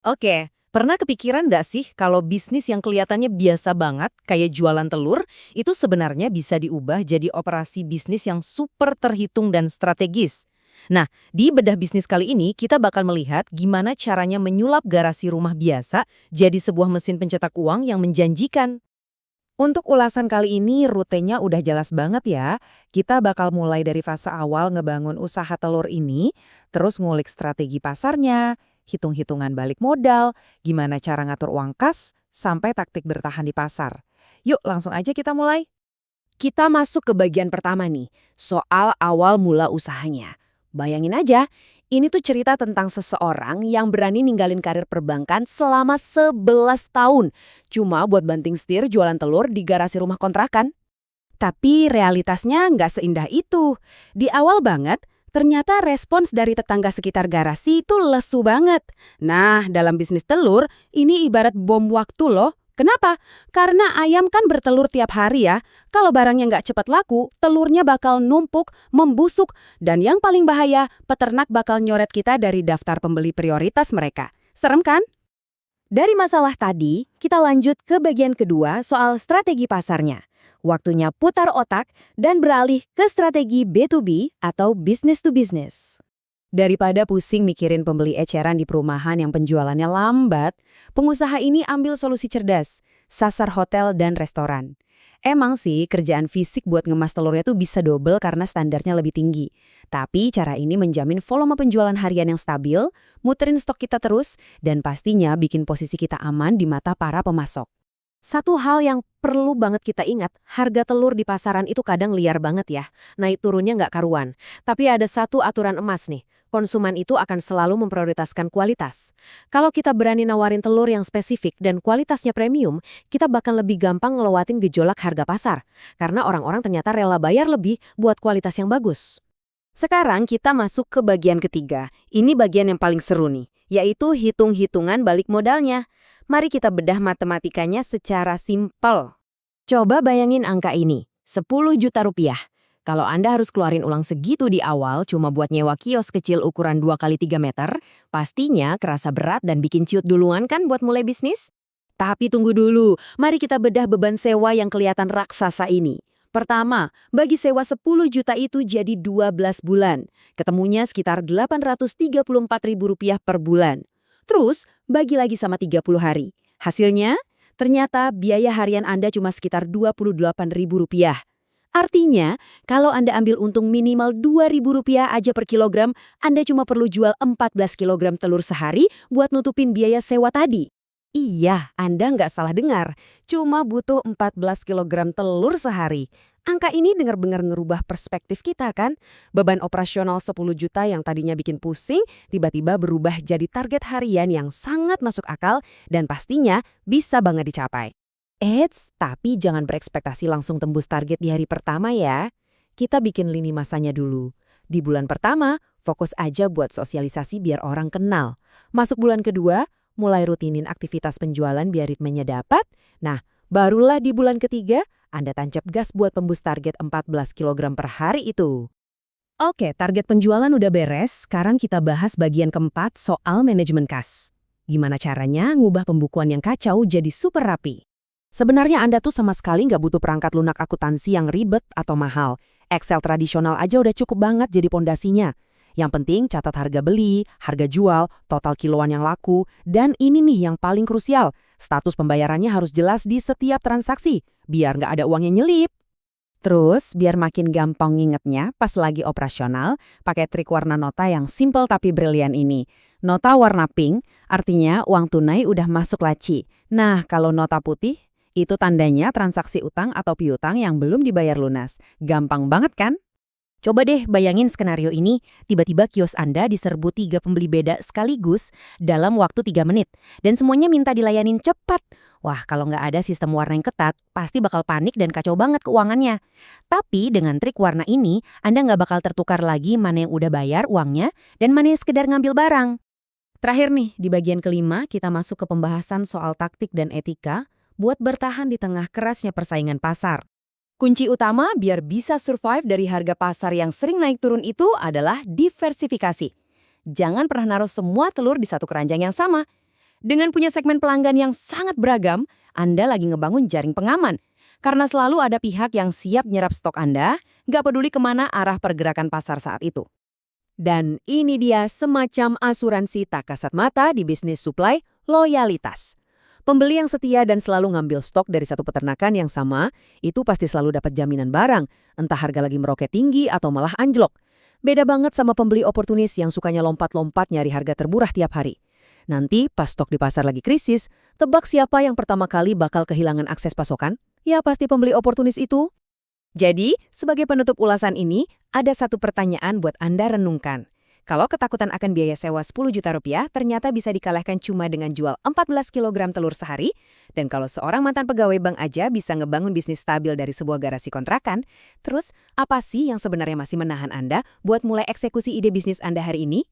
Oke, pernah kepikiran nggak sih kalau bisnis yang kelihatannya biasa banget, kayak jualan telur, itu sebenarnya bisa diubah jadi operasi bisnis yang super terhitung dan strategis? Nah, di bedah bisnis kali ini kita bakal melihat gimana caranya menyulap garasi rumah biasa jadi sebuah mesin pencetak uang yang menjanjikan. Untuk ulasan kali ini rutenya udah jelas banget ya. Kita bakal mulai dari fase awal ngebangun usaha telur ini, terus ngulik strategi pasarnya, hitung-hitungan balik modal, gimana cara ngatur uang kas, sampai taktik bertahan di pasar. Yuk langsung aja kita mulai. Kita masuk ke bagian pertama nih, soal awal mula usahanya. Bayangin aja, ini tuh cerita tentang seseorang yang berani ninggalin karir perbankan selama 11 tahun. Cuma buat banting setir jualan telur di garasi rumah kontrakan. Tapi realitasnya nggak seindah itu. Di awal banget, ternyata respons dari tetangga sekitar garasi itu lesu banget. Nah, dalam bisnis telur, ini ibarat bom waktu loh. Kenapa? Karena ayam kan bertelur tiap hari ya. Kalau barangnya nggak cepat laku, telurnya bakal numpuk, membusuk, dan yang paling bahaya, peternak bakal nyoret kita dari daftar pembeli prioritas mereka. Serem kan? Dari masalah tadi, kita lanjut ke bagian kedua soal strategi pasarnya. Waktunya putar otak dan beralih ke strategi B2B atau business to business. Daripada pusing mikirin pembeli eceran di perumahan yang penjualannya lambat, pengusaha ini ambil solusi cerdas, sasar hotel dan restoran. Emang sih kerjaan fisik buat ngemas telurnya tuh bisa double karena standarnya lebih tinggi. Tapi cara ini menjamin volume penjualan harian yang stabil, muterin stok kita terus, dan pastinya bikin posisi kita aman di mata para pemasok. Satu hal yang perlu banget kita ingat, harga telur di pasaran itu kadang liar banget ya. Naik turunnya nggak karuan. Tapi ada satu aturan emas nih, konsumen itu akan selalu memprioritaskan kualitas. Kalau kita berani nawarin telur yang spesifik dan kualitasnya premium, kita bakal lebih gampang ngelewatin gejolak harga pasar. Karena orang-orang ternyata rela bayar lebih buat kualitas yang bagus. Sekarang kita masuk ke bagian ketiga. Ini bagian yang paling seru nih, yaitu hitung-hitungan balik modalnya. Mari kita bedah matematikanya secara simpel. Coba bayangin angka ini, 10 juta rupiah. Kalau Anda harus keluarin uang segitu di awal cuma buat nyewa kios kecil ukuran 2 kali 3 meter, pastinya kerasa berat dan bikin ciut duluan kan buat mulai bisnis? Tapi tunggu dulu, mari kita bedah beban sewa yang kelihatan raksasa ini. Pertama, bagi sewa 10 juta itu jadi 12 bulan. Ketemunya sekitar Rp834.000 per bulan. Terus, bagi lagi sama 30 hari. Hasilnya, ternyata biaya harian Anda cuma sekitar Rp28.000. Artinya, kalau Anda ambil untung minimal Rp2.000 aja per kilogram, Anda cuma perlu jual 14 kilogram telur sehari buat nutupin biaya sewa tadi. Iya, Anda nggak salah dengar. Cuma butuh 14 kilogram telur sehari. Angka ini benar-benar ngerubah perspektif kita kan? Beban operasional 10 juta yang tadinya bikin pusing, tiba-tiba berubah jadi target harian yang sangat masuk akal dan pastinya bisa banget dicapai. Eits, tapi jangan berekspektasi langsung tembus target di hari pertama ya. Kita bikin lini masanya dulu. Di bulan pertama, fokus aja buat sosialisasi biar orang kenal. Masuk bulan kedua, mulai rutinin aktivitas penjualan biar ritmenya dapat. Nah, barulah di bulan ketiga, Anda tancap gas buat tembus target 14 kilogram per hari itu. Oke, target penjualan udah beres, sekarang kita bahas bagian keempat soal manajemen kas. Gimana caranya ngubah pembukuan yang kacau jadi super rapi? Sebenarnya Anda tuh sama sekali nggak butuh perangkat lunak akuntansi yang ribet atau mahal. Excel tradisional aja udah cukup banget jadi pondasinya. Yang penting catat harga beli, harga jual, total kiloan yang laku, dan ini nih yang paling krusial, status pembayarannya harus jelas di setiap transaksi, biar nggak ada uang yang nyelip. Terus, biar makin gampang ngingetnya pas lagi operasional, pakai trik warna nota yang simple tapi brilian ini. Nota warna pink, artinya uang tunai udah masuk laci. Nah, kalau nota putih, itu tandanya transaksi utang atau piutang yang belum dibayar lunas. Gampang banget kan? Coba deh bayangin skenario ini, tiba-tiba kios Anda diserbu 3 pembeli beda sekaligus dalam waktu 3 menit. Dan semuanya minta dilayanin cepat. Wah, kalau nggak ada sistem warna yang ketat, pasti bakal panik dan kacau banget keuangannya. Tapi dengan trik warna ini, Anda nggak bakal tertukar lagi mana yang udah bayar uangnya dan mana yang sekedar ngambil barang. Terakhir nih, di bagian kelima kita masuk ke pembahasan soal taktik dan etika buat bertahan di tengah kerasnya persaingan pasar. Kunci utama biar bisa survive dari harga pasar yang sering naik turun itu adalah diversifikasi. Jangan pernah naruh semua telur di satu keranjang yang sama. Dengan punya segmen pelanggan yang sangat beragam, Anda lagi ngebangun jaring pengaman. Karena selalu ada pihak yang siap nyerap stok Anda, nggak peduli kemana arah pergerakan pasar saat itu. Dan ini dia semacam asuransi tak kasat mata di bisnis suplai loyalitas. Pembeli yang setia dan selalu ngambil stok dari satu peternakan yang sama, itu pasti selalu dapat jaminan barang, entah harga lagi meroket tinggi atau malah anjlok. Beda banget sama pembeli oportunis yang sukanya lompat-lompat nyari harga termurah tiap hari. Nanti pas stok di pasar lagi krisis, tebak siapa yang pertama kali bakal kehilangan akses pasokan? Ya pasti pembeli oportunis itu. Jadi, sebagai penutup ulasan ini, ada satu pertanyaan buat Anda renungkan. Kalau ketakutan akan biaya sewa 10 juta rupiah ternyata bisa dikalahkan cuma dengan jual 14 kilogram telur sehari, dan kalau seorang mantan pegawai bank aja bisa ngebangun bisnis stabil dari sebuah garasi kontrakan, terus apa sih yang sebenarnya masih menahan Anda buat mulai eksekusi ide bisnis Anda hari ini?